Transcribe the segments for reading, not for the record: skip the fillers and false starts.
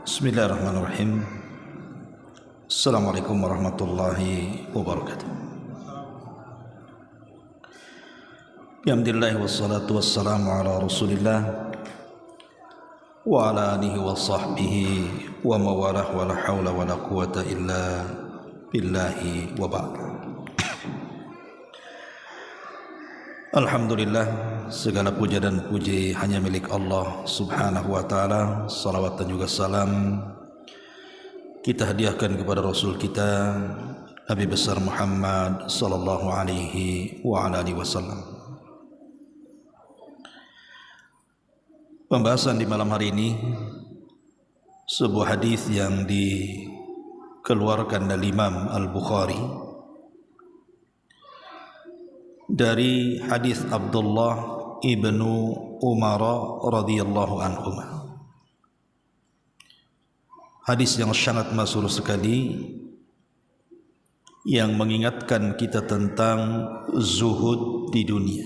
Bismillahirrahmanirrahim. Assalamualaikum warahmatullahi wabarakatuh. Alhamdulillah wassalatu wassalamu ala Rasulillah wa ala alihi wa sahbihi wa mawalah wa la hawla wa la quwata illa billahi wa ba'd. Alhamdulillah, segala puja dan puji hanya milik Allah subhanahu wa ta'ala. Salawat dan juga salam kita hadiahkan kepada Rasul kita Nabi besar Muhammad sallallahu alaihi wa ala alihi wasallam. Pembahasan di malam hari ini sebuah hadis yang dikeluarkan dari Imam Al-Bukhari dari hadis Abdullah ibnu Umar radhiyallahu anhu. Hadis yang sangat masyhur sekali yang mengingatkan kita tentang zuhud di dunia.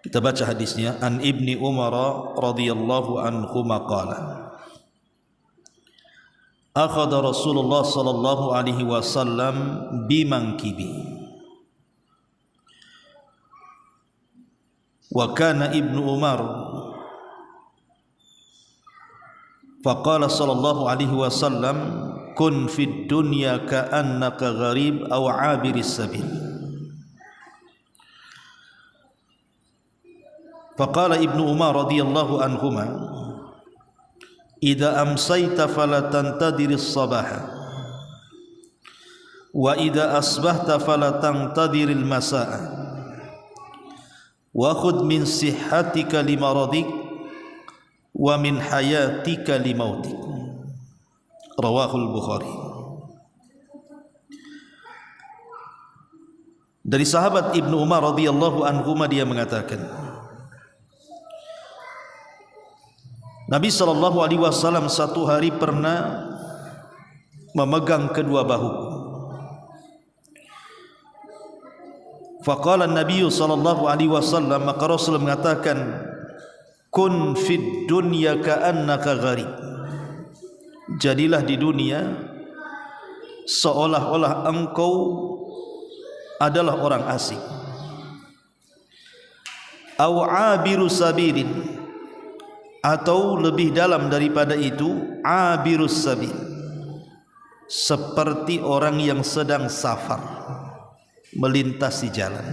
Kita baca hadisnya. An Ibni Umar radhiyallahu anhu qala akhadha Rasulullah sallallahu alaihi wasallam bimankibi wa kana Ibnu Umar faqala sallallahu alaihi wasallam kun fid dunya ka'annaka gharib aw 'abiris sabil. Faqala Ibnu Umar radhiyallahu anhuma idza amsayta fala tantadhiris sabaha wa idza asbahta fala tantadhiril masaa wa khudh min sihhatika limaradik wa min hayatika limautik. Rawahul Bukhari. Dari sahabat Ibnu Umar radhiyallahu anhuma dia mengatakan, Nabi sallallahu alaihi wasallam satu hari pernah memegang kedua bahu. Faqala Nabi sallallahu alaihi wasallam, maka Rasul mengatakan, kun fid dunya ka'annaka gharib. Jadilah di dunia seolah-olah engkau adalah orang asing. Aw 'abiru sabilin, atau lebih dalam daripada itu, abirus sabil, seperti orang yang sedang safar melintasi jalan.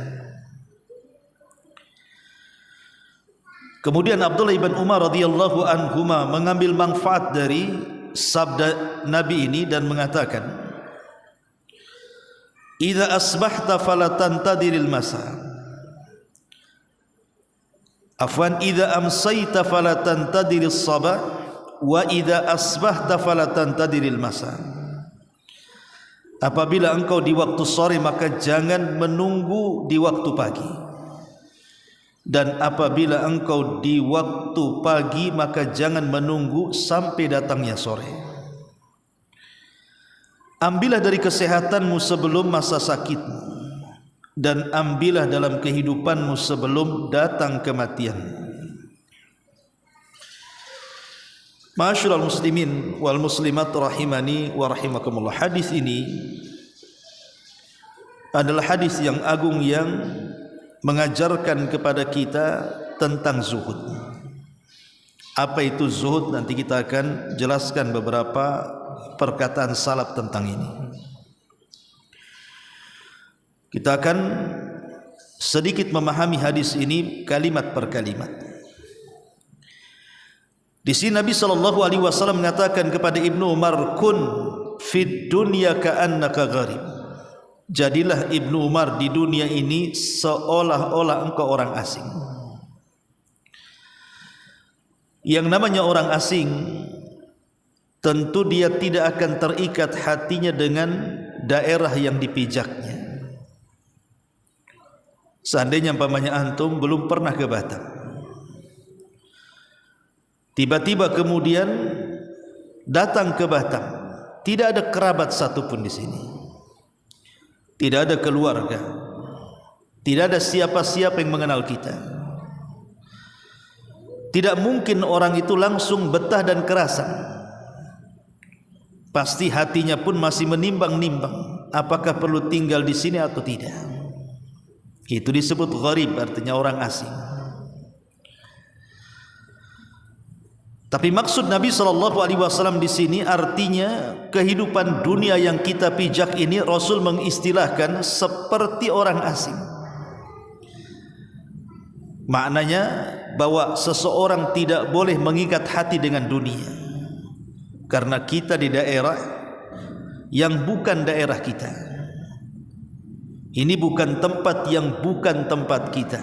Kemudian Abdullah ibn Umar radhiyallahu anhuma mengambil manfaat dari sabda Nabi ini dan mengatakan, idza asbahta fala tantadiril masa. Afwan, idza amsayta fala tantadiris sabah wa idza asbahta fala tantadiril masa. Apabila engkau di waktu sore maka jangan menunggu di waktu pagi, dan apabila engkau di waktu pagi maka jangan menunggu sampai datangnya sore. Ambillah dari kesehatanmu sebelum masa sakitmu, dan ambillah dalam kehidupanmu sebelum datang kematian. Ma'asyiral muslimin wal muslimat rahimani wa rahimakumullah. Hadis ini adalah hadis yang agung yang mengajarkan kepada kita tentang zuhud. Apa itu zuhud? Nanti kita akan jelaskan beberapa perkataan salaf tentang ini. Kita akan sedikit memahami hadis ini kalimat per kalimat. Di sini Nabi sallallahu alaihi wasallam mengatakan kepada Ibnu Umar, kun fid dunya ka'annaka gharib. Jadilah Ibnu Umar di dunia ini seolah-olah engkau orang asing. Yang namanya orang asing, tentu dia tidak akan terikat hatinya dengan daerah yang dipijaknya. Seandainya umpamanya antum belum pernah ke Batam, tiba-tiba kemudian datang ke Batam, tidak ada kerabat satupun di sini, tidak ada keluarga, tidak ada siapa-siapa yang mengenal kita. Tidak mungkin orang itu langsung betah dan kerasan. Pasti hatinya pun masih menimbang-nimbang apakah perlu tinggal di sini atau tidak. Itu disebut gharib, artinya orang asing. Tapi maksud Nabi SAW di sini artinya kehidupan dunia yang kita pijak ini Rasul mengistilahkan seperti orang asing. Maknanya bahwa seseorang tidak boleh mengikat hati dengan dunia, karena kita di daerah yang bukan daerah kita. Ini bukan tempat yang bukan tempat kita.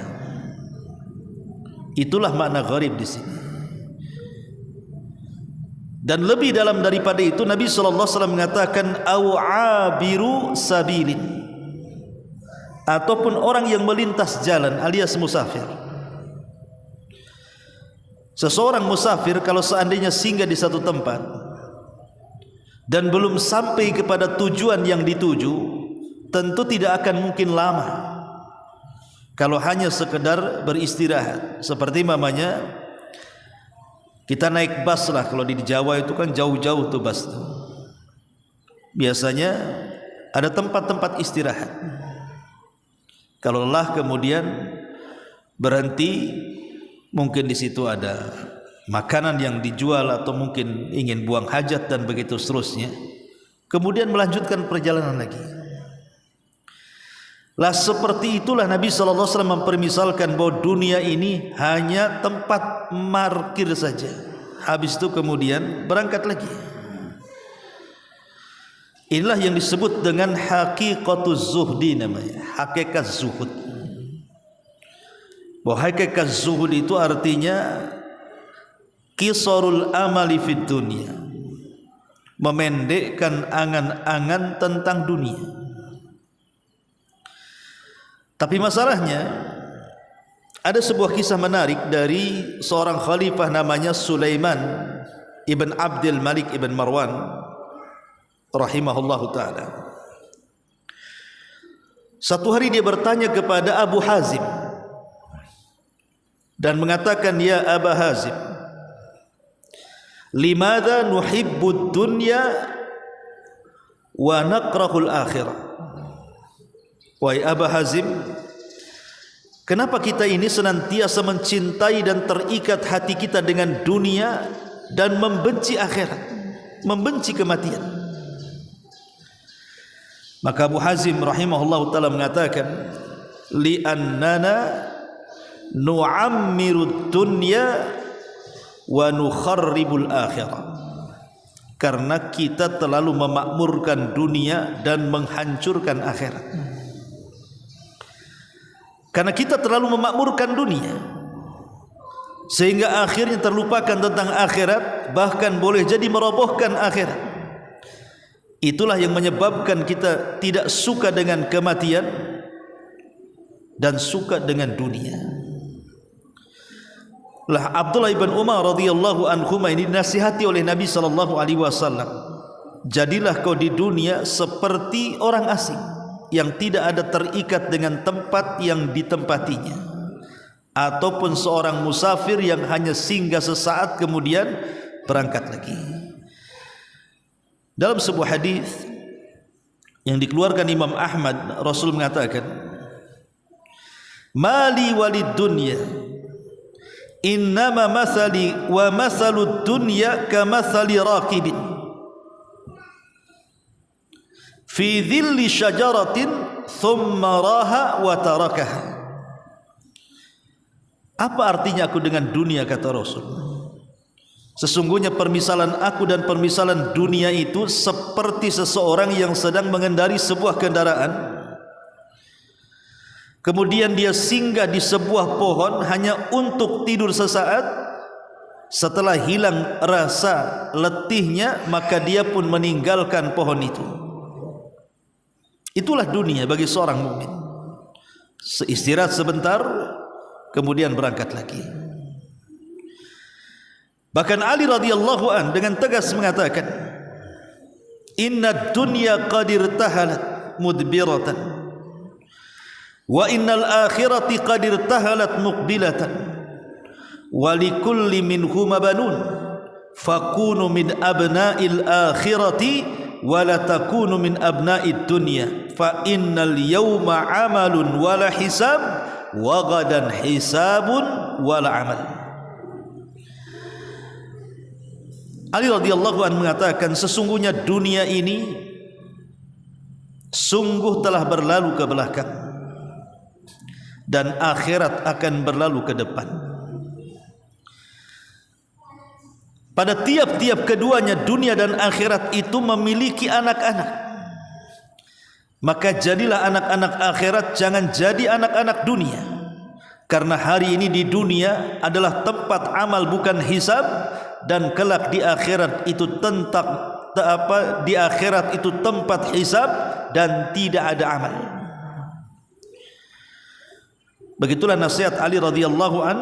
Itulah makna gharib di sini. Dan lebih dalam daripada itu, Nabi SAW mengatakan awabiru sabilin, ataupun orang yang melintas jalan alias musafir. Seseorang musafir kalau seandainya singgah di satu tempat dan belum sampai kepada tujuan yang dituju, tentu tidak akan mungkin lama kalau hanya sekedar beristirahat. Seperti mamanya kita naik bus lah, kalau di Jawa itu kan jauh-jauh tuh bus tuh. Biasanya ada tempat-tempat istirahat. Kalau lelah kemudian berhenti, mungkin di situ ada makanan yang dijual atau mungkin ingin buang hajat dan begitu seterusnya. Kemudian melanjutkan perjalanan lagi. Lah seperti itulah Nabi SAW mempermisalkan bahwa dunia ini hanya tempat markir saja. Habis itu kemudian berangkat lagi. Inilah yang disebut dengan haqiqatuz zuhdi namanya, hakikat zuhud. Bahwa hakikat zuhud itu artinya qisarul amali fid dunya, memendekkan angan-angan tentang dunia. Tapi masalahnya ada sebuah kisah menarik dari seorang khalifah namanya Sulaiman ibn Abdul Malik ibn Marwan rahimahullahu ta'ala. Satu hari dia bertanya kepada Abu Hazim dan mengatakan, ya Aba Hazim, limadha nuhibbud dunya wa nakrahul akhirah. Wahai Aba Hazim, kenapa kita ini senantiasa mencintai dan terikat hati kita dengan dunia dan membenci akhirat, membenci kematian? Maka Abu Hazim rahimahullah ta'ala mengatakan, li'annana nu'ammirud dunya wa nukharribul akhirah. Karena kita terlalu memakmurkan dunia dan menghancurkan akhirat. Karena kita terlalu memakmurkan dunia sehingga akhirnya terlupakan tentang akhirat, bahkan boleh jadi merobohkan akhirat. Itulah yang menyebabkan kita tidak suka dengan kematian dan suka dengan dunia. Lah Abdullah ibn Umar radhiyallahu anhuma ini dinasihati oleh Nabi sallallahu alaihi wasallam, jadilah kau di dunia seperti orang asing yang tidak ada terikat dengan tempat yang ditempatinya, ataupun seorang musafir yang hanya singgah sesaat kemudian berangkat lagi. Dalam sebuah hadis yang dikeluarkan Imam Ahmad, Rasul mengatakan, mali walid dunya innama masali wa masalud dunya kamathali raqibin fi dhilli syajaratin thumma raha wa tarakaha. Apa artinya aku dengan dunia, kata Rasul? Sesungguhnya permisalan aku dan permisalan dunia itu seperti seseorang yang sedang mengendari sebuah kendaraan, kemudian dia singgah di sebuah pohon hanya untuk tidur sesaat. Setelah hilang rasa letihnya, maka dia pun meninggalkan pohon itu. Itulah dunia bagi seorang mukmin. Istirahat sebentar, kemudian berangkat lagi. Bahkan Ali radhiyallahu an dengan tegas mengatakan, inna dunya qad irtahalat mudbiratan wa innal akhirati qad irtahalat muqbilatan walikulli minhuma banun fakunu min abna'il akhirati wala takunu min abna'id dunya fa innal yawma amalun wala hisab wa gadan hisabun wala amal. Ali radhiyallahu anhu mengatakan, sesungguhnya dunia ini sungguh telah berlalu ke belakang dan akhirat akan berlalu ke depan. Pada tiap-tiap keduanya, dunia dan akhirat itu memiliki anak-anak. Maka jadilah anak-anak akhirat, jangan jadi anak-anak dunia. Karena hari ini di dunia adalah tempat amal bukan hisab, dan kelak di akhirat itu di akhirat itu tempat hisab dan tidak ada amal. Begitulah nasihat Ali radhiyallahu an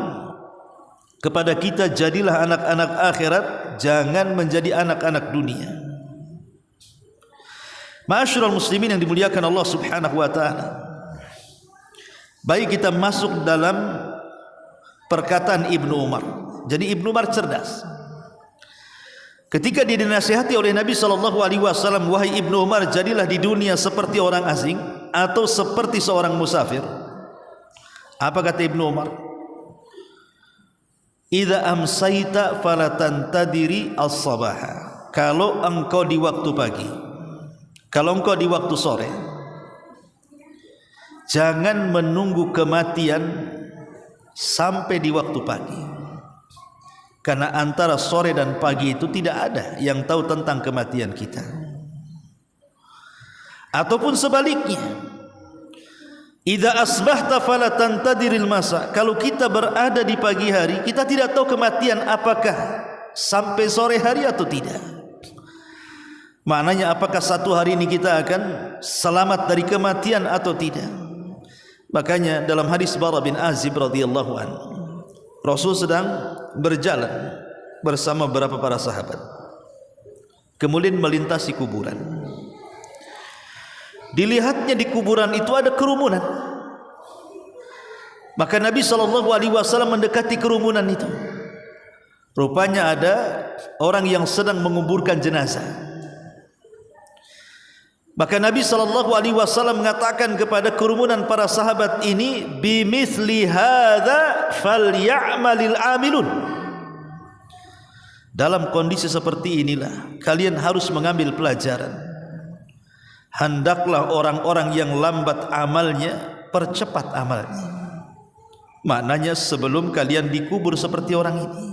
kepada kita, jadilah anak-anak akhirat, jangan menjadi anak-anak dunia. Ma'asyiral muslimin yang dimuliakan Allah Subhanahu wa taala. Baik kita masuk dalam perkataan Ibnu Umar. Jadi Ibnu Umar cerdas. Ketika dia dinasihati oleh Nabi SAW, wahai Ibnu Umar, jadilah di dunia seperti orang asing atau seperti seorang musafir. Apa kata Ibnu Umar? Idza amsayta fala tantadiri as-sabaha. Kalau engkau di waktu pagi, kalau engkau di waktu sore, jangan menunggu kematian sampai di waktu pagi. Karena antara sore dan pagi itu tidak ada yang tahu tentang kematian kita. Ataupun sebaliknya, idza asbahta fala tantadiril masa. Kalau kita berada di pagi hari, kita tidak tahu kematian apakah sampai sore hari atau tidak. Maknanya apakah satu hari ini kita akan selamat dari kematian atau tidak. Makanya dalam hadis Bara bin Azib radhiyallahu anhu, Rasul sedang berjalan bersama beberapa para sahabat, kemudian melintasi kuburan. Dilihatnya di kuburan itu ada kerumunan. Maka Nabi SAW mendekati kerumunan itu. Rupanya ada orang yang sedang menguburkan jenazah. Maka Nabi SAW mengatakan kepada kerumunan para sahabat ini, bimithli hadza falyamalil amilun. Dalam kondisi seperti inilah kalian harus mengambil pelajaran. Hendaklah orang-orang yang lambat amalnya percepat amalnya. Maknanya sebelum kalian dikubur seperti orang ini.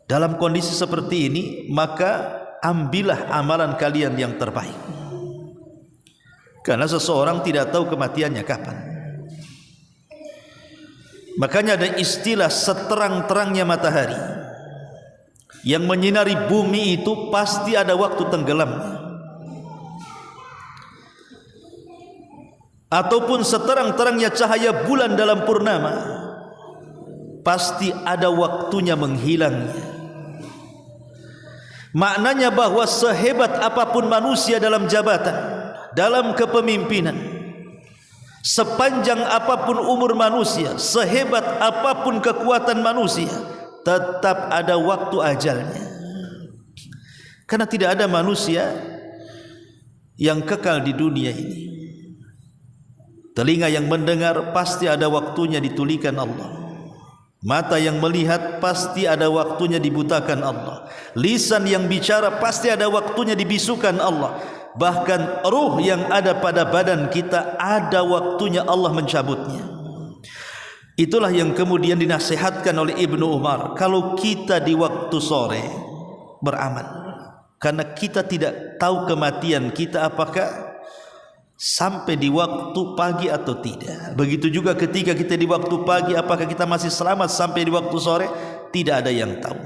Dalam kondisi seperti ini, maka ambillah amalan kalian yang terbaik. Karena seseorang tidak tahu kematiannya kapan. Makanya ada istilah seterang-terangnya matahari. Yang menyinari bumi itu pasti ada waktu tenggelamnya. Ataupun seterang-terangnya cahaya bulan dalam purnama, pasti ada waktunya menghilangnya. Maknanya bahwa sehebat apapun manusia dalam jabatan, dalam kepemimpinan, sepanjang apapun umur manusia, sehebat apapun kekuatan manusia, tetap ada waktu ajalnya. Karena tidak ada manusia yang kekal di dunia ini. Telinga yang mendengar pasti ada waktunya ditulikan Allah. Mata yang melihat pasti ada waktunya dibutakan Allah. Lisan yang bicara pasti ada waktunya dibisukan Allah. Bahkan ruh yang ada pada badan kita ada waktunya Allah mencabutnya. Itulah yang kemudian dinasihatkan oleh Ibnu Umar. Kalau kita di waktu sore beramal, karena kita tidak tahu kematian kita apakah sampai di waktu pagi atau tidak. Begitu juga ketika kita di waktu pagi, apakah kita masih selamat sampai di waktu sore? Tidak ada yang tahu.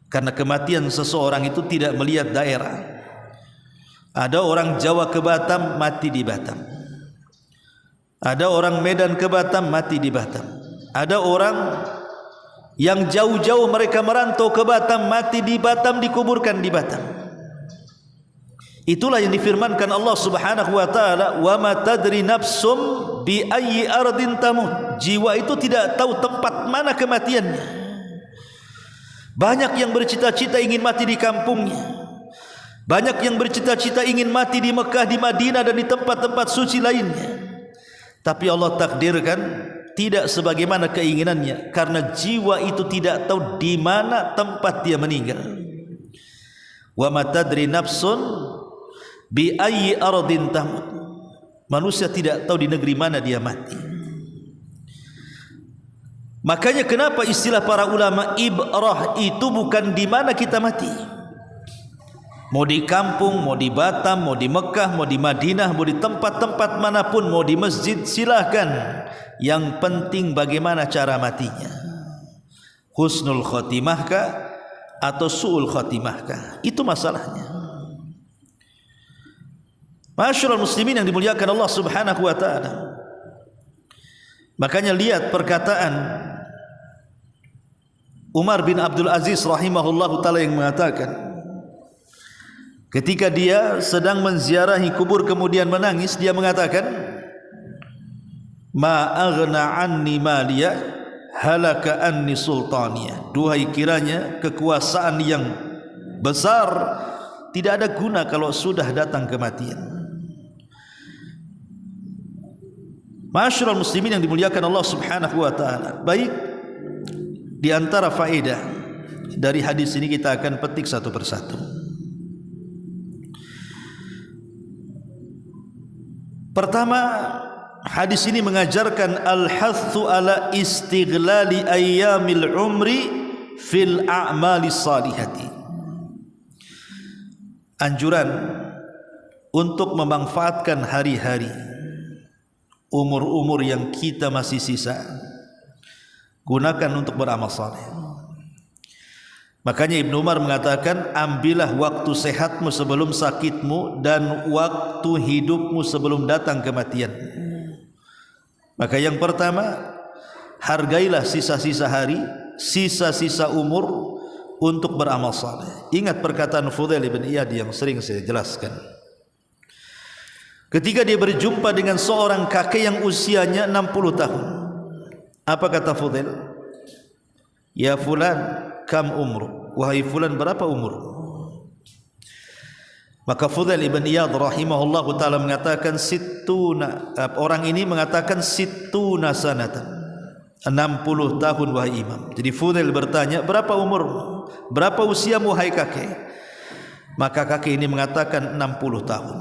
Karena kematian seseorang itu tidak melihat daerah. Ada orang Jawa ke Batam, mati di Batam. Ada orang Medan ke Batam, mati di Batam. Ada orang yang jauh-jauh mereka merantau ke Batam, mati di Batam, dikuburkan di Batam. Itulah yang difirmankan Allah Subhanahu wa taala, wa ma tadri nafsum bi ayyi ardin tamut. Jiwa itu tidak tahu tempat mana kematiannya. Banyak yang bercita-cita ingin mati di kampungnya. Banyak yang bercita-cita ingin mati di Mekah, di Madinah dan di tempat-tempat suci lainnya. Tapi Allah takdirkan tidak sebagaimana keinginannya, karena jiwa itu tidak tahu di mana tempat dia meninggal. Wa ma tadri nafsun bi ayyi ardin tamut. Manusia tidak tahu di negeri mana dia mati. Makanya kenapa istilah para ulama ibrah itu bukan di mana kita mati. Mau di kampung, mau di Batam, mau di Mekah, mau di Madinah, mau di tempat-tempat manapun, mau di masjid, silahkan. Yang penting bagaimana cara matinya. Husnul khotimahkah atau su'ul khotimahkah? Itu masalahnya. Masyarul muslimin yang dimuliakan Allah Subhanahu wa ta'ala. Makanya lihat perkataan Umar bin Abdul Aziz rahimahullahu ta'ala yang mengatakan, ketika dia sedang menziarahi kubur kemudian menangis, dia mengatakan, ma aghna anni maliya halaka anni sultaniya. Duhai kiranya kekuasaan yang besar tidak ada guna kalau sudah datang kematian. Masyarul muslimin yang dimuliakan Allah Subhanahu wa taala. Baik, di antara faedah dari hadis ini kita akan petik satu persatu. Pertama, hadis ini mengajarkan al-hathu ala istighlali ayyamil umri fil a'mali salihati. Anjuran untuk memanfaatkan hari-hari, umur-umur yang kita masih sisa, gunakan untuk beramal saleh. Makanya Ibnu Umar mengatakan, ambillah waktu sehatmu sebelum sakitmu dan waktu hidupmu sebelum datang kematian. Maka yang pertama, hargailah sisa-sisa hari, sisa-sisa umur untuk beramal saleh. Ingat perkataan Fudail bin Iyad yang sering saya jelaskan. Ketika dia berjumpa dengan seorang kakek yang usianya 60 tahun. Apa kata Fudail? Ya fulan, kam umru? Wahai fulan, berapa umur? Maka Fudail ibn Iyad rahimahullahu ta'ala mengatakan orang ini mengatakan sittuna sanatan, 60 tahun wahai imam. Jadi Fudail bertanya, berapa umurmu? Berapa usiamu wahai kakek? Maka kakek ini mengatakan 60 tahun.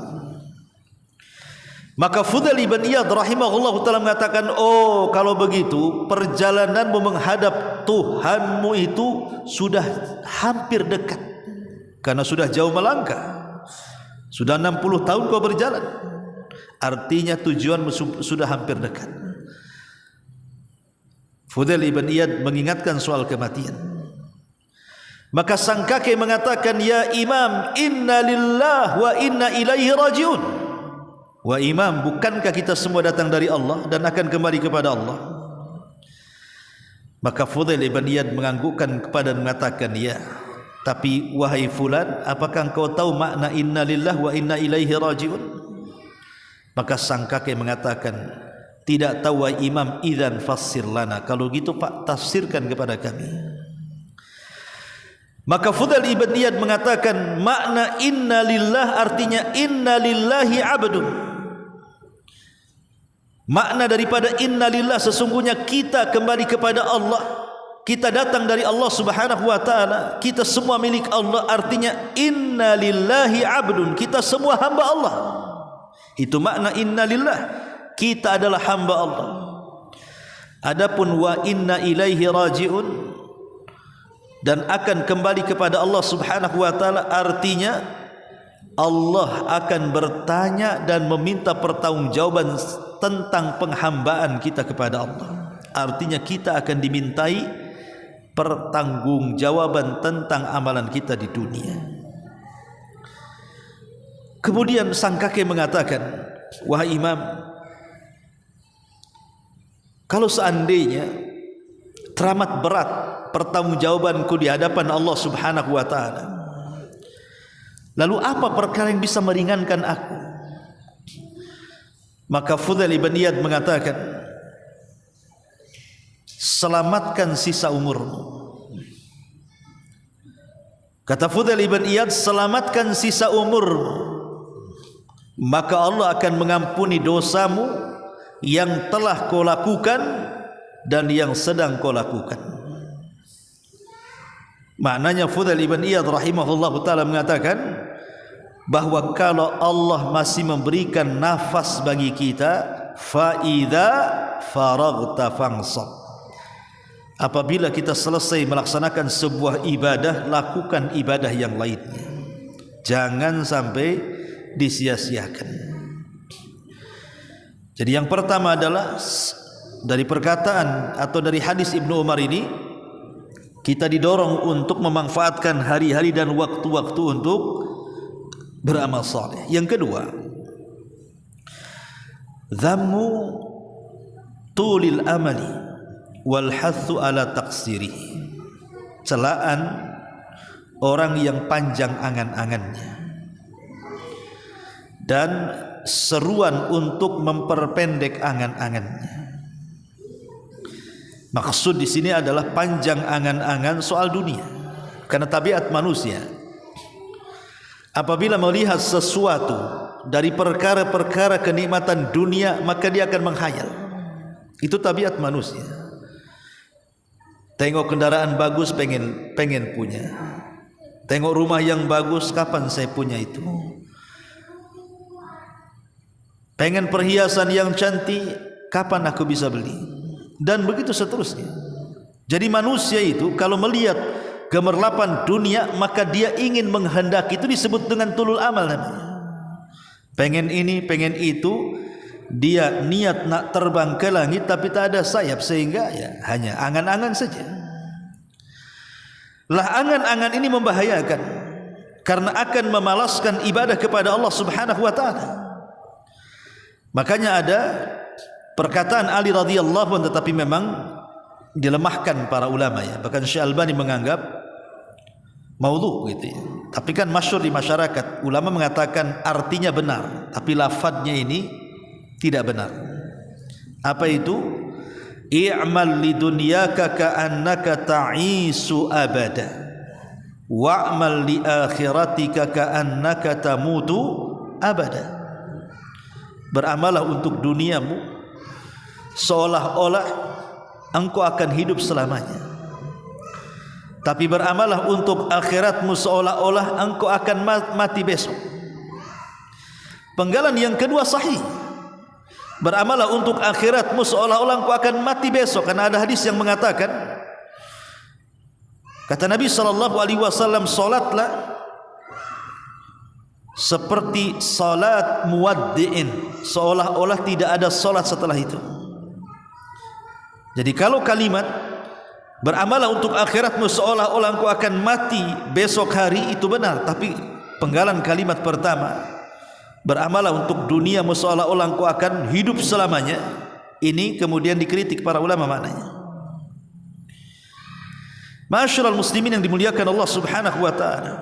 Maka Fudail ibn Iyad rahimahullah ta'ala mengatakan, oh kalau begitu perjalananmu menghadap Tuhanmu itu sudah hampir dekat, karena sudah jauh melangkah. Sudah 60 tahun kau berjalan, artinya tujuanmu sudah hampir dekat. Fudail ibn Iyad mengingatkan soal kematian. Maka sang kakek mengatakan, ya imam, inna lillah wa inna ilaihi rajiun. Wa imam, bukankah kita semua datang dari Allah dan akan kembali kepada Allah? Maka Fudail ibn Iyad menganggukkan kepada dan mengatakan, ya, tapi wahai fulan, apakah engkau tahu makna inna lillah wa inna ilaihi rajiun? Maka sang kakek mengatakan, tidak tahu wahai imam, idzan fassir lana. Kalau gitu Pak, tafsirkan kepada kami. Maka Fudail ibn Iyad mengatakan, makna inna lillah artinya inna lillahi abdun. Makna daripada inna lillah, sesungguhnya kita kembali kepada Allah, kita datang dari Allah Subhanahu wa ta'ala, kita semua milik Allah. Artinya inna lillahi abdun, kita semua hamba Allah. Itu makna inna lillah, kita adalah hamba Allah. Adapun wa inna ilaihi rajiun, dan akan kembali kepada Allah Subhanahu wa ta'ala, artinya Allah akan bertanya dan meminta pertanggungjawaban tentang penghambaan kita kepada Allah. Artinya kita akan dimintai pertanggungjawaban tentang amalan kita di dunia. Kemudian sang kakek mengatakan, wahai imam, kalau seandainya teramat berat pertanggungjawabanku di hadapan Allah Subhanahu wa ta'ala, Lalu apa perkara yang bisa meringankan aku? Maka Fudail ibn Iyad mengatakan, selamatkan sisa umurmu. Kata Fudail ibn Iyad, selamatkan sisa umurmu, maka Allah akan mengampuni dosamu yang telah kau lakukan dan yang sedang kau lakukan. Maknanya Fudail ibn Iyad rahimahullah ta'ala mengatakan bahwa kalau Allah masih memberikan nafas bagi kita, fa'idha faraghta fansab, apabila kita selesai melaksanakan sebuah ibadah, lakukan ibadah yang lainnya, jangan sampai disia-siakan. Jadi yang pertama adalah dari perkataan atau dari hadis Ibnu Umar ini, kita didorong untuk memanfaatkan hari-hari dan waktu-waktu untuk beramal saleh. Yang kedua, dhammu tulil amali wal hathu ala taqsirihi, celaan orang yang panjang angan-angannya dan seruan untuk memperpendek angan-angannya. Maksud di sini adalah panjang angan-angan soal dunia, karena tabiat manusia apabila melihat sesuatu dari perkara-perkara kenikmatan dunia, maka dia akan menghayal. Itu tabiat manusia. Tengok kendaraan bagus, pengen punya. Tengok rumah yang bagus, kapan saya punya itu? Pengen perhiasan yang cantik, kapan aku bisa beli? Dan begitu seterusnya. Jadi manusia itu kalau melihat gemerlapan dunia, maka dia ingin menghendaki, itu disebut dengan tulul amal namanya. Pengen ini, pengen itu, dia niat nak terbang ke langit tapi tak ada sayap, sehingga ya hanya angan-angan saja. Lah angan-angan ini membahayakan, karena akan memalaskan ibadah kepada Allah Subhanahu wa taala. Makanya ada perkataan Ali radhiyallahu anhu, tetapi memang dilemahkan para ulama ya. Bahkan Syekh Albani menganggap maudhu gitu ya. Tapi kan masyhur di masyarakat, ulama mengatakan artinya benar, tapi lafadznya ini tidak benar. Apa itu? I'mal lidunyaka ka'annaka ta'isu abada wa'mal li akhiratika ka'annaka tamutu abada. Beramalah untuk duniamu seolah-olah engkau akan hidup selamanya, tapi beramalah untuk akhiratmu seolah-olah engkau akan mati besok. Penggalan yang kedua sahih, beramalah untuk akhiratmu seolah-olah engkau akan mati besok, karena ada hadis yang mengatakan, kata Nabi SAW, salatlah seperti salat muwaddi'in, seolah-olah tidak ada salat setelah itu. Jadi kalau kalimat beramalah untuk akhiratmu seolah-olah engkau akan mati besok hari, itu benar. Tapi penggalan kalimat pertama, beramalah untuk duniamu seolah-olah engkau akan hidup selamanya, ini kemudian dikritik para ulama maknanya. Ma'asyiral muslimin yang dimuliakan Allah Subhanahu wa taala.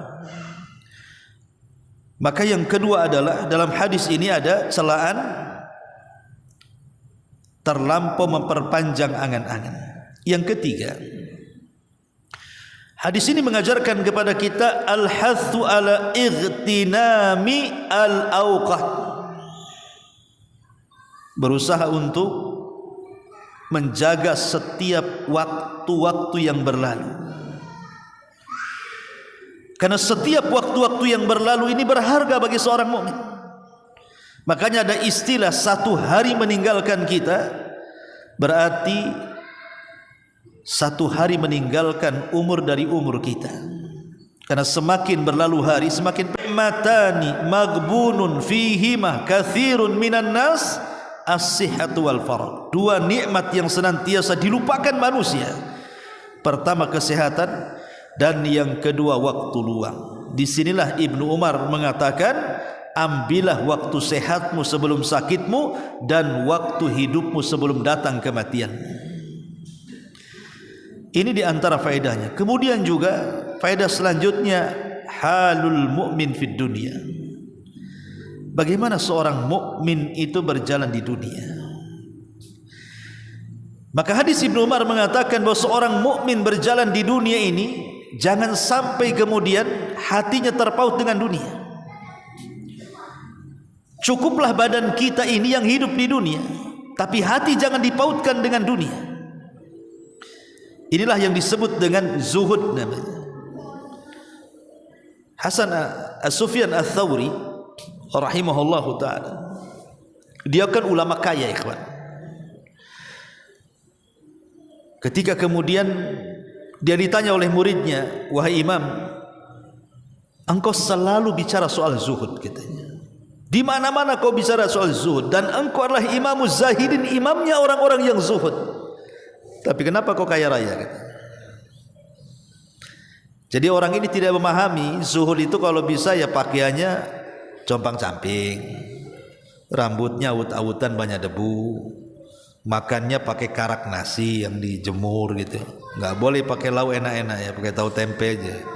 Maka yang kedua adalah dalam hadis ini ada celaan terlampau memperpanjang angan-angan. Yang ketiga, hadis ini mengajarkan kepada kita al-hathu ala ightinami al-awqat, berusaha untuk menjaga setiap waktu-waktu yang berlalu. Karena setiap waktu-waktu yang berlalu ini berharga bagi seorang mukmin. Makanya ada istilah satu hari meninggalkan kita berarti satu hari meninggalkan umur dari umur kita. Karena semakin berlalu hari, semakin matani maghbunun fihima katsirun minan nas as-sihhatu wal faragh. Dua nikmat yang senantiasa dilupakan manusia. Pertama kesehatan, dan yang kedua waktu luang. Disinilah Ibnu Umar mengatakan, ambillah waktu sehatmu sebelum sakitmu dan waktu hidupmu sebelum datang kematian. Ini diantara faedahnya. Kemudian juga faedah selanjutnya, halul mu'min fid dunia. Bagaimana seorang mukmin itu berjalan di dunia? Maka hadis Ibnu Umar mengatakan bahwa seorang mukmin berjalan di dunia ini jangan sampai kemudian hatinya terpaut dengan dunia. Cukuplah badan kita ini yang hidup di dunia, tapi hati jangan dipautkan dengan dunia. Inilah yang disebut dengan zuhud namanya. Hasan Sufyan Ats-Tsauri rahimahullahu taala, dia kan ulama kaya, ikhwan. Ketika kemudian dia ditanya oleh muridnya, "Wahai Imam, engkau selalu bicara soal zuhud," katanya. "Di mana-mana kau bicara soal zuhud, dan engkau adalah imamuz zahidin, imamnya orang-orang yang zuhud. Tapi kenapa kau kaya raya?" Katanya. Jadi orang ini tidak memahami zuhud itu kalau bisa ya pakaiannya compang-camping, rambutnya awut-awutan banyak debu, makannya pakai karak nasi yang dijemur gitu. Nggak boleh pakai lauk enak-enak ya, pakai tahu tempe aja.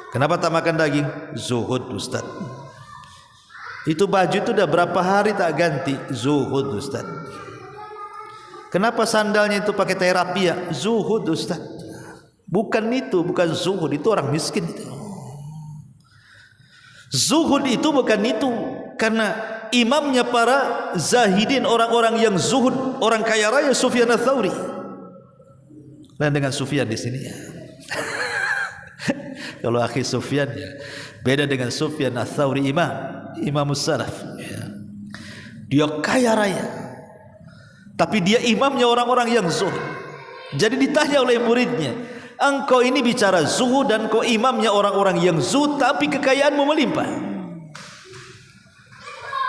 Kenapa tak makan daging? Zuhud Ustaz. Itu baju itu udah berapa hari tak ganti? Zuhud Ustaz. Kenapa sandalnya itu pakai terapi ya? Zuhud Ustaz. Bukan itu, bukan zuhud, itu orang miskin itu. Zuhud itu bukan itu, karena imamnya para zahidin, orang-orang yang zuhud, orang kaya raya, Sufyan Ats-Tsauri. Dan dengan Sufyan di sini ya. Kalau akhi Sufyan ya, beda dengan Sufyan Ats-Tsauri imamus salaf ya. Dia kaya raya, tapi dia imamnya orang-orang yang zuhud. Jadi ditanya oleh muridnya, "Engkau ini bicara zuhud dan kau imamnya orang-orang yang zuhud, tapi kekayaanmu melimpah."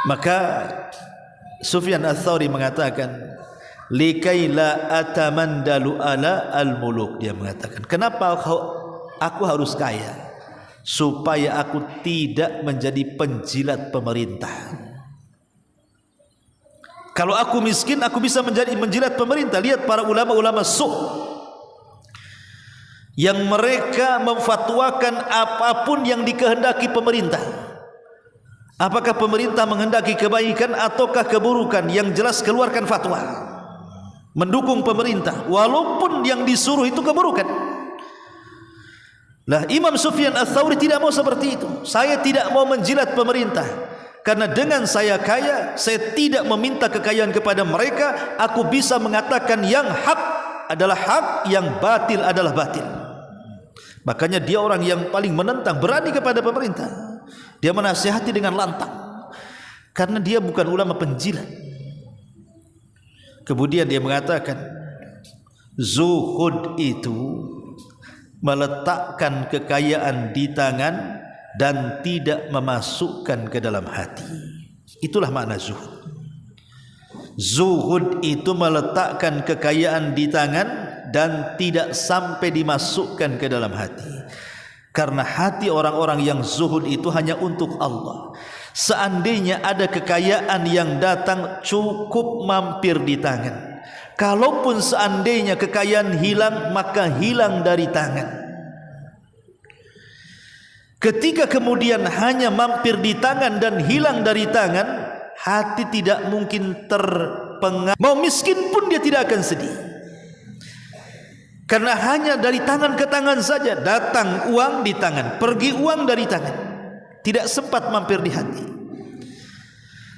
Maka Sufyan Ats-Tsauri mengatakan, "Likai la atamandalu ala al-muluk." Dia mengatakan, "Kenapa aku harus kaya? Supaya aku tidak menjadi penjilat pemerintah. Kalau aku miskin, aku bisa menjadi menjilat pemerintah." Lihat para ulama-ulama yang mereka memfatwakan apapun yang dikehendaki pemerintah. Apakah pemerintah menghendaki kebaikan ataukah keburukan, yang jelas keluarkan fatwa mendukung pemerintah walaupun yang disuruh itu keburukan. Lah Imam Sufyan Ats-Tsauri tidak mau seperti itu. Saya tidak mau menjilat pemerintah, karena dengan saya kaya, saya tidak meminta kekayaan kepada mereka. Aku bisa mengatakan yang hak adalah hak, yang batil adalah batil. Makanya dia orang yang paling menentang, berani kepada pemerintah. Dia menasihati dengan lantang, karena dia bukan ulama penjilat. Kemudian dia mengatakan, zuhud itu meletakkan kekayaan di tangan dan tidak memasukkan ke dalam hati. Itulah makna zuhud. Zuhud itu meletakkan kekayaan di tangan dan tidak sampai dimasukkan ke dalam hati. Karena hati orang-orang yang zuhud itu hanya untuk Allah. Seandainya ada kekayaan yang datang, cukup mampir di tangan. Kalaupun seandainya kekayaan hilang, maka hilang dari tangan. Ketika kemudian hanya mampir di tangan dan hilang dari tangan, hati tidak mungkin terpengaruh. Mau miskin pun dia tidak akan sedih, karena hanya dari tangan ke tangan saja. Datang uang di tangan, pergi uang dari tangan, tidak sempat mampir di hati.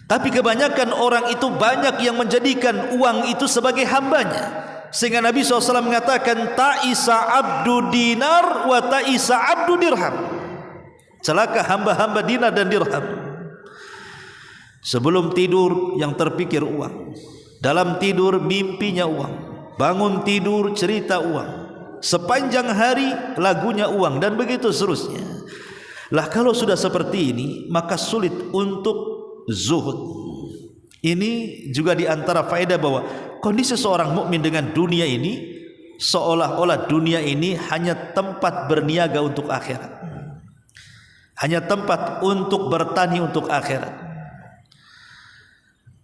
Tapi kebanyakan orang itu banyak yang menjadikan uang itu sebagai hambanya, sehingga Nabi SAW mengatakan, ta'isa abdu dinar wa ta'isa abdu dirham. Celaka hamba-hamba dinar dan dirham. Sebelum tidur yang terpikir uang, dalam tidur mimpinya uang, bangun tidur cerita uang, sepanjang hari lagunya uang, dan begitu seterusnya. Lah kalau sudah seperti ini, maka sulit untuk zuhud. Ini juga diantara faedah bahwa kondisi seorang mukmin dengan dunia ini, seolah-olah dunia ini hanya tempat berniaga untuk akhirat, hanya tempat untuk bertani untuk akhirat.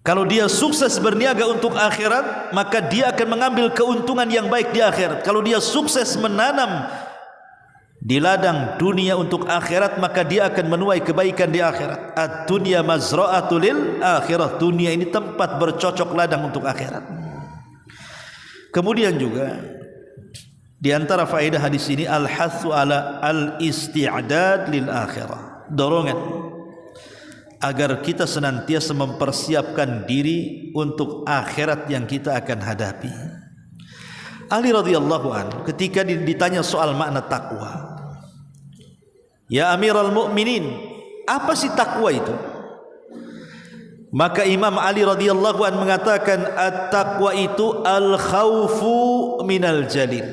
Kalau dia sukses berniaga untuk akhirat, maka dia akan mengambil keuntungan yang baik di akhirat. Kalau dia sukses menanam di ladang dunia untuk akhirat, maka dia akan menuai kebaikan di akhirat. Ad-dunya mazra'atul lil akhirah. Dunia ini tempat bercocok ladang untuk akhirat. Kemudian juga di antara faedah hadis ini al-hathu ala al-isti'dad lil akhirah. Dorongan agar kita senantiasa mempersiapkan diri untuk akhirat yang kita akan hadapi. Ali radhiyallahu anhu ketika ditanya soal makna takwa, ya Amirul Mukminin, apa sih takwa itu? Maka Imam Ali radhiyallahu anhu mengatakan, at-taqwa itu al-khaufu minal jalil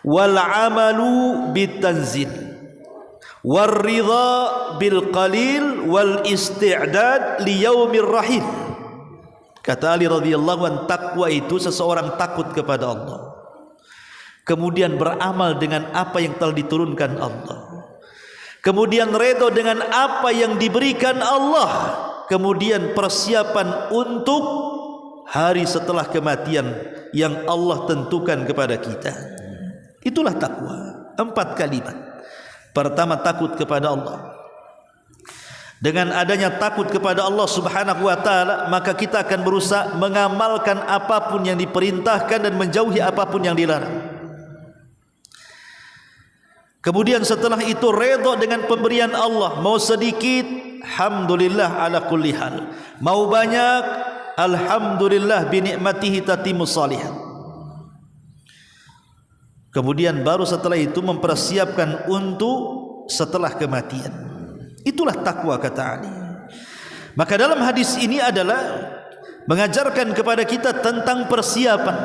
wal amalu bitanzil wal ridha bil qalil wal isti'dad li yaumir rahil. Kata Ali radhiyallahu anhu, takwa itu seseorang takut kepada Allah, kemudian beramal dengan apa yang telah diturunkan Allah, kemudian redha dengan apa yang diberikan Allah, kemudian persiapan untuk hari setelah kematian yang Allah tentukan kepada kita. Itulah takwa. 4 kalimat. Pertama, takut kepada Allah. Dengan adanya takut kepada Allah subhanahu wa ta'ala, maka kita akan berusaha mengamalkan apapun yang diperintahkan dan menjauhi apapun yang dilarang. Kemudian setelah itu redha dengan pemberian Allah. Mau sedikit, alhamdulillah ala kulli hal. Mau banyak, alhamdulillah bi ni'matihi tatimmus shalihat. Kemudian baru setelah itu mempersiapkan untuk setelah kematian. Itulah takwa, kata Ali. Maka dalam hadis ini adalah mengajarkan kepada kita tentang persiapan.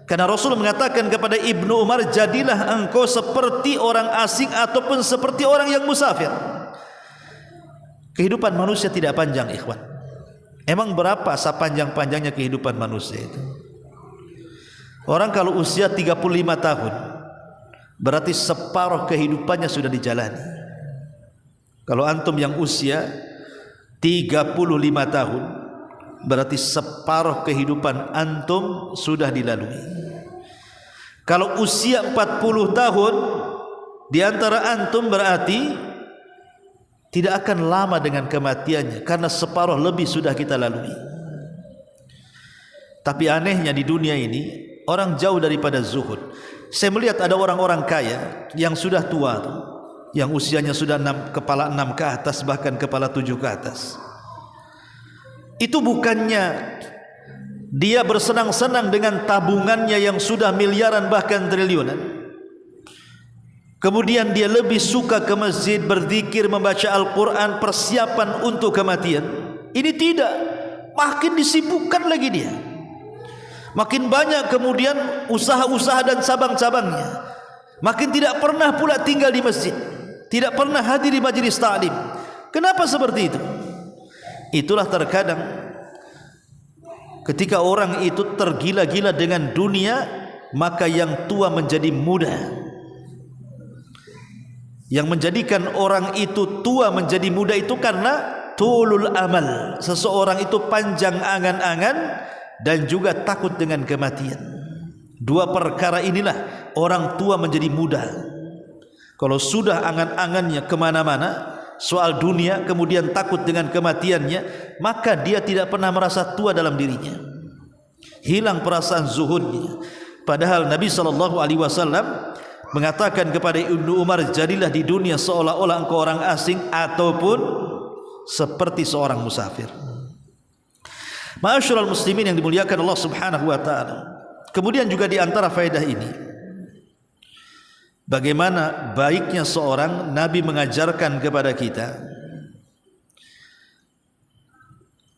Karena Rasul mengatakan kepada Ibnu Umar, jadilah engkau seperti orang asing ataupun seperti orang yang musafir. Kehidupan manusia tidak panjang, ikhwan. Emang berapa sepanjang-panjangnya kehidupan manusia itu? Orang kalau usia 35 tahun, berarti separuh kehidupannya sudah dijalani. Kalau antum yang usia 35 tahun, berarti separuh kehidupan antum sudah dilalui. Kalau usia 40 tahun, di antara antum berarti tidak akan lama dengan kematiannya, karena separuh lebih sudah kita lalui. Tapi anehnya di dunia ini, orang jauh daripada zuhud. Saya melihat ada orang-orang kaya yang sudah tua, yang usianya sudah kepala 6 ke atas, bahkan kepala 7 ke atas. Itu bukannya dia bersenang-senang dengan tabungannya yang sudah miliaran bahkan triliunan, kemudian dia lebih suka ke masjid, berzikir, membaca Al-Quran, persiapan untuk kematian. Ini tidak, makin disibukkan lagi dia, makin banyak kemudian usaha-usaha dan cabang-cabangnya, makin tidak pernah pula tinggal di masjid, tidak pernah hadir di majelis ta'lim. Kenapa seperti itu? Itulah terkadang ketika orang itu tergila-gila dengan dunia, maka yang tua menjadi muda. Yang menjadikan orang itu tua menjadi muda itu karena tulul amal. Seseorang itu panjang angan-angan dan juga takut dengan kematian. 2 perkara inilah orang tua menjadi muda. Kalau sudah angan-angannya kemana-mana soal dunia, kemudian takut dengan kematiannya, maka dia tidak pernah merasa tua dalam dirinya. Hilang perasaan zuhudnya. Padahal Nabi SAW mengatakan kepada Ibnu Umar, jadilah di dunia seolah-olah engkau orang asing ataupun seperti seorang musafir. Ma'asyiral muslimin yang dimuliakan Allah subhanahu wa ta'ala. Kemudian juga di antara faedah ini, bagaimana baiknya seorang Nabi mengajarkan kepada kita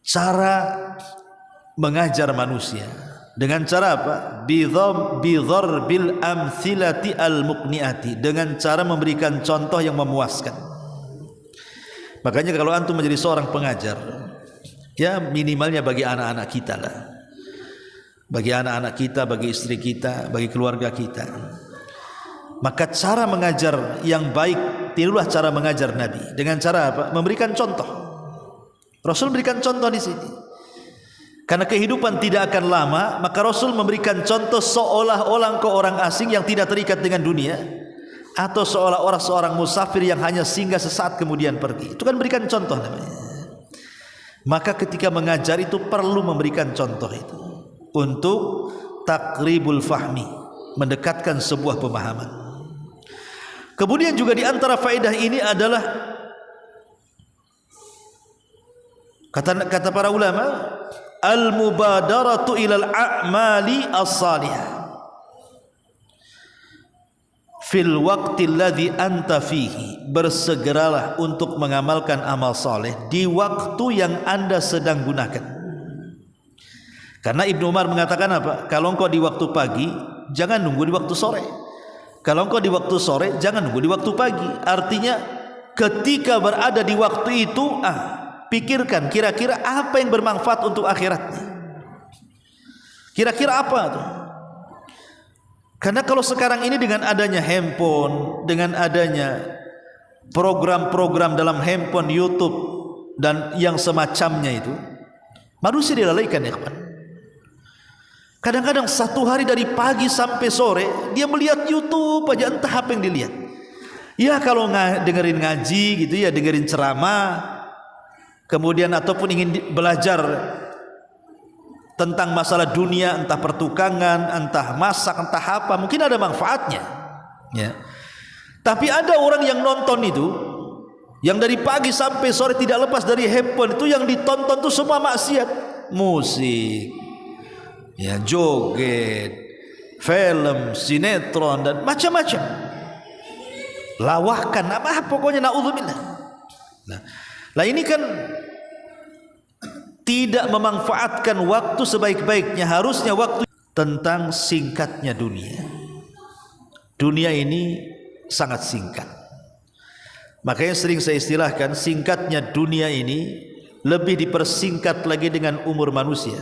cara mengajar manusia. Dengan cara apa? Bidharbil amthilati al-muqniati, dengan cara memberikan contoh yang memuaskan. Makanya kalau antum menjadi seorang pengajar, ya minimalnya bagi anak-anak kita lah, bagi anak-anak kita, bagi istri kita, bagi keluarga kita, maka cara mengajar yang baik tirulah cara mengajar Nabi. Dengan cara apa? Memberikan contoh. Rasul memberikan contoh di sini. Karena kehidupan tidak akan lama, maka Rasul memberikan contoh seolah-olah engkau orang asing yang tidak terikat dengan dunia. atau seorang musafir yang hanya singgah sesaat kemudian pergi. Itu kan berikan contoh namanya. Maka ketika mengajar itu perlu memberikan contoh itu untuk takribul fahmi, mendekatkan sebuah pemahaman. Kemudian juga di antara faedah ini adalah kata para ulama, al-mubadaratu ilal a'mali as-salihah fil waqti alladhi anta fihi, bersegeralah untuk mengamalkan amal saleh di waktu yang Anda sedang gunakan. Karena Ibnu Umar mengatakan apa? Kalau engkau di waktu pagi, jangan nunggu di waktu sore. Kalau engkau di waktu sore, jangan nunggu di waktu pagi. Artinya ketika berada di waktu itu, pikirkan kira-kira apa yang bermanfaat untuk akhiratnya. Kira-kira apa tuh? Karena kalau sekarang ini dengan adanya handphone, dengan adanya program-program dalam handphone, YouTube dan yang semacamnya itu, manusia dilalaikan ya kawan. Kadang-kadang satu hari dari pagi sampai sore dia melihat YouTube aja, entah apa yang dilihat. Ya kalau dengerin ngaji gitu ya, dengerin ceramah, kemudian ataupun ingin belajar tentang masalah dunia, entah pertukangan, entah masak, entah apa, mungkin ada manfaatnya ya. Tapi ada orang yang nonton itu, yang dari pagi sampai sore tidak lepas dari handphone, itu yang ditonton itu semua maksiat, musik ya, joget, film, sinetron dan macam-macam, lawakan apa pokoknya, naudzubillah. Nah ini kan tidak memanfaatkan waktu sebaik-baiknya. Harusnya waktu tentang singkatnya dunia. Dunia ini sangat singkat. Makanya sering saya istilahkan, singkatnya dunia ini lebih dipersingkat lagi dengan umur manusia.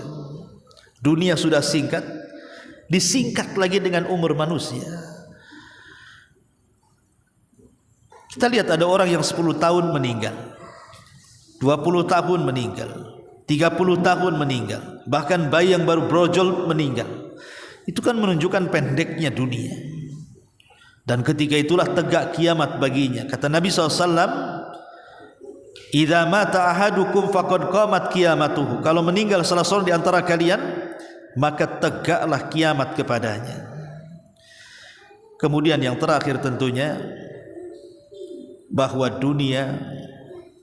Dunia sudah singkat, disingkat lagi dengan umur manusia. Kita lihat ada orang yang 10 tahun meninggal, 20 tahun meninggal, 30 tahun meninggal, bahkan bayi yang baru brojol meninggal. Itu kan menunjukkan pendeknya dunia. Dan ketika itulah tegak kiamat baginya. Kata Nabi SAW, idza mata ahadukum faqad qamat qiyamatuhu. Kalau meninggal salah seorang di antara kalian, maka tegaklah kiamat kepadanya. Kemudian yang terakhir tentunya, bahwa dunia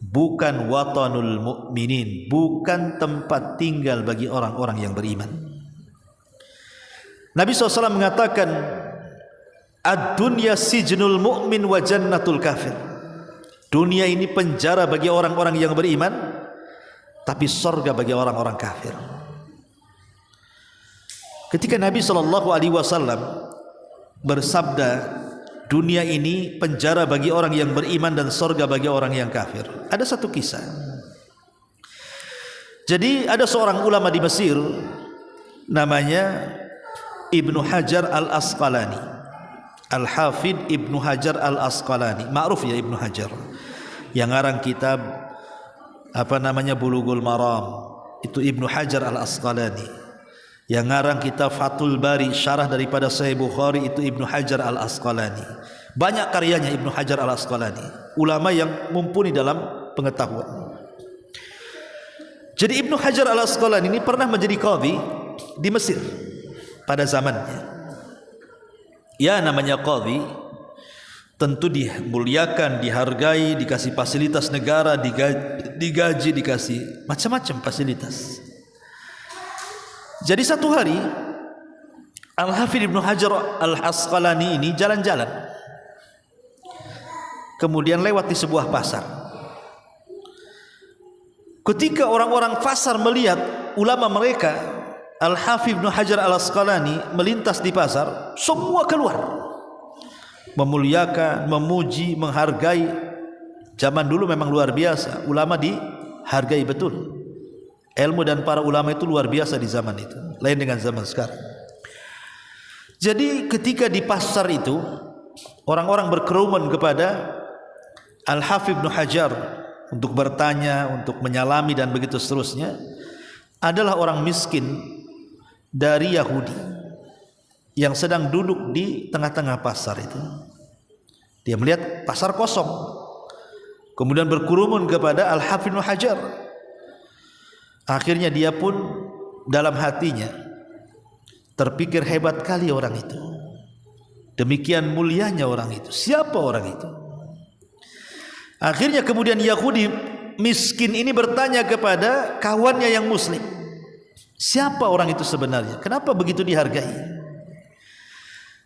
bukan watanul mu'minin, bukan tempat tinggal bagi orang-orang yang beriman. Nabi SAW mengatakan, ad-dunya sijnul mu'min wa jannatul kafir. Dunia ini penjara bagi orang-orang yang beriman, tapi surga bagi orang-orang kafir. Ketika Nabi SAW bersabda, dunia ini penjara bagi orang yang beriman dan surga bagi orang yang kafir, ada satu kisah. Jadi ada seorang ulama di Mesir namanya Ibnu Hajar al-Asqalani, Al-Hafidh Ibnu Hajar al-Asqalani, ma'ruf ya Ibnu Hajar, yang ngarang kitab apa namanya Bulughul Maram, itu Ibnu Hajar al-Asqalani. Yang ngarang kitab Fathul Bari, syarah daripada Sahih Bukhari, itu Ibnu Hajar al-Asqalani. Banyak karyanya Ibnu Hajar al-Asqalani, ulama yang mumpuni dalam pengetahuan. Jadi Ibnu Hajar al-Asqalani ini pernah menjadi qadhi di Mesir pada zamannya. Ya namanya qadhi tentu dimuliakan, dihargai, dikasih fasilitas negara, digaji, dikasih macam-macam fasilitas. Jadi satu hari Al-Hafidh Ibnu Hajar al-Asqalani ini jalan-jalan, kemudian lewat di sebuah pasar. Ketika orang-orang pasar melihat ulama mereka, Al-Hafidh Ibnu Hajar al-Asqalani melintas di pasar, semua keluar memuliakan, memuji, menghargai. Zaman dulu memang luar biasa, ulama dihargai betul. Ilmu dan para ulama itu luar biasa di zaman itu, lain dengan zaman sekarang. Jadi ketika di pasar itu orang-orang berkerumun kepada Al-Hafidh Ibnu Hajar untuk bertanya, untuk menyalami dan begitu seterusnya, adalah orang miskin dari Yahudi yang sedang duduk di tengah-tengah pasar itu. Dia melihat pasar kosong, kemudian berkerumun kepada Al-Hafidz Ibnu Hajar. Akhirnya dia pun dalam hatinya terpikir, hebat kali orang itu, demikian mulianya orang itu, siapa orang itu? Akhirnya kemudian Yahudi miskin ini bertanya kepada kawannya yang muslim, siapa orang itu sebenarnya, kenapa begitu dihargai?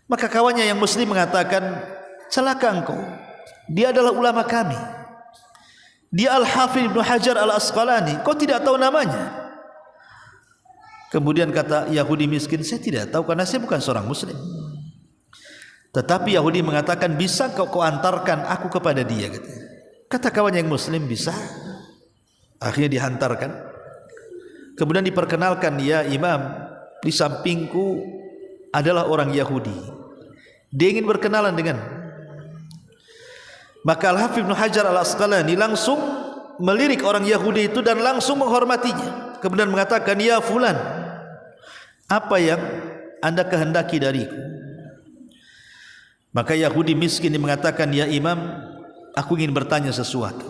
Maka kawannya yang muslim mengatakan, celaka engkau, dia adalah ulama kami, dia Al-Hafidz Ibnu Hajar Al-Asqalani, kau tidak tahu namanya? Kemudian kata Yahudi miskin, saya tidak tahu karena saya bukan seorang muslim. Tetapi Yahudi mengatakan, bisa kau antarkan aku kepada dia? Kata kawannya yang muslim, bisa. Akhirnya dihantarkan, kemudian diperkenalkan, ya imam, di sampingku adalah orang Yahudi, dia ingin berkenalan dengan. Maka Al-Hafidz Ibnu Hajar Al-Asqalani langsung melirik orang Yahudi itu dan langsung menghormatinya, kemudian mengatakan, ya fulan, apa yang anda kehendaki dariku? Maka Yahudi miskin ini mengatakan, ya imam, aku ingin bertanya sesuatu.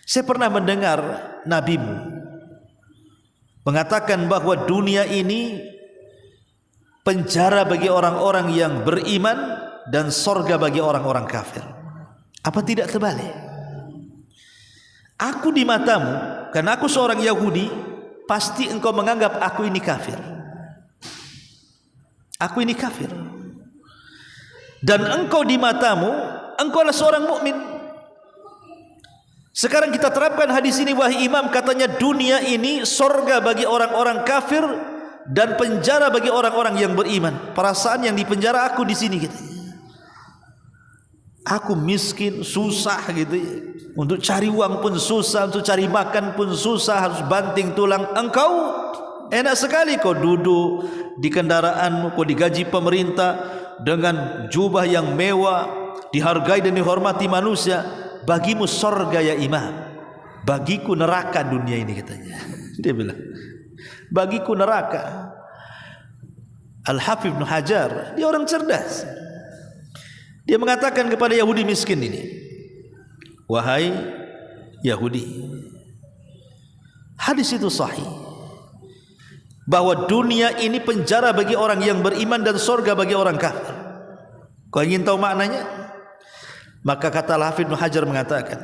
Saya pernah mendengar nabimu mengatakan bahwa dunia ini penjara bagi orang-orang yang beriman dan sorga bagi orang-orang kafir. Apa tidak terbalik? Aku di matamu, karena aku seorang Yahudi, pasti engkau menganggap aku ini kafir. Aku ini kafir. Dan engkau di matamu, engkau adalah seorang mukmin. Sekarang kita terapkan hadis ini, wahai imam, katanya dunia ini sorga bagi orang-orang kafir dan penjara bagi orang-orang yang beriman. Perasaan yang di penjara aku di sini gitu. Aku miskin, susah gitu ya. Untuk cari uang pun susah, untuk cari makan pun susah, harus banting tulang. Engkau enak sekali, kau duduk di kendaraanmu, kau digaji pemerintah dengan jubah yang mewah, dihargai dan dihormati manusia. Bagimu sorga ya imam, bagiku neraka dunia ini, katanya. Dia bilang, bagiku neraka. Al-Hafidz Ibnu Hajar, dia orang cerdas. Dia mengatakan kepada Yahudi miskin ini, wahai Yahudi, hadis itu sahih, bahwa dunia ini penjara bagi orang yang beriman dan sorga bagi orang kafir. Kau ingin tahu maknanya? Maka kata Al-Hafidz Ibnu Hajar mengatakan,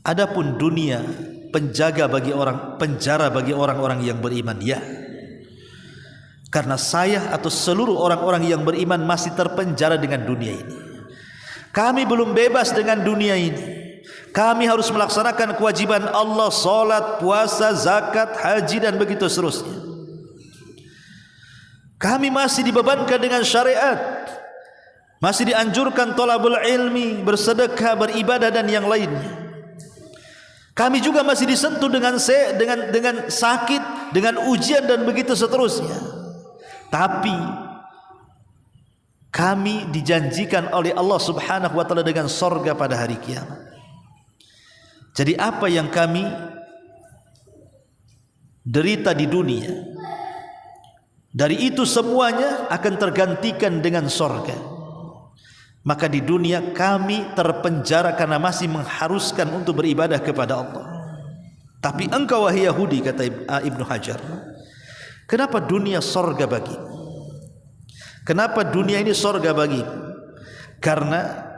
adapun dunia penjaga bagi orang, penjara bagi orang-orang yang beriman, ya. Karena saya atau seluruh orang-orang yang beriman masih terpenjara dengan dunia ini. Kami belum bebas dengan dunia ini. Kami harus melaksanakan kewajiban Allah, salat, puasa, zakat, haji dan begitu seterusnya. Kami masih dibebankan dengan syariat. Masih dianjurkan thalabul ilmi, bersedekah, beribadah dan yang lainnya. Kami juga masih disentuh dengan sakit, dengan ujian dan begitu seterusnya. Tapi kami dijanjikan oleh Allah Subhanahu wa taala dengan sorga pada hari kiamat. Jadi apa yang kami derita di dunia, dari itu semuanya akan tergantikan dengan sorga. Maka di dunia kami terpenjara karena masih mengharuskan untuk beribadah kepada Allah. Tapi engkau wahai Yahudi, kata Ibnu Hajar, kenapa dunia sorga bagimu? Kenapa dunia ini sorga bagimu? Karena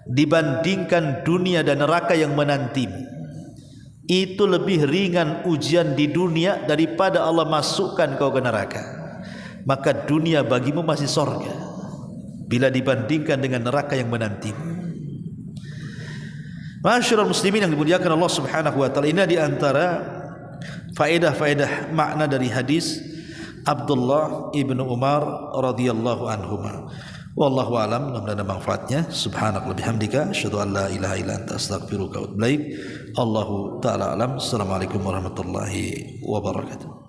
dibandingkan dunia dan neraka yang menantimu, itu lebih ringan ujian di dunia daripada Allah masukkan kau ke neraka. Maka dunia bagimu masih sorga bila dibandingkan dengan neraka yang menantimu. Masyarul muslimin yang dimuliakan Allah Subhanahu wa taala, ini di antara faedah-faedah makna dari hadis Abdullah ibnu Umar radhiyallahu anhuma. Wallahu a'lam, mudah-mudahan manfaatnya. Subhanakallahumma bihamdika asyhadu an la ilaha illa anta astaghfiruka wa atubu ilaik. Allahu taala alam. Assalamualaikum warahmatullahi wabarakatuh.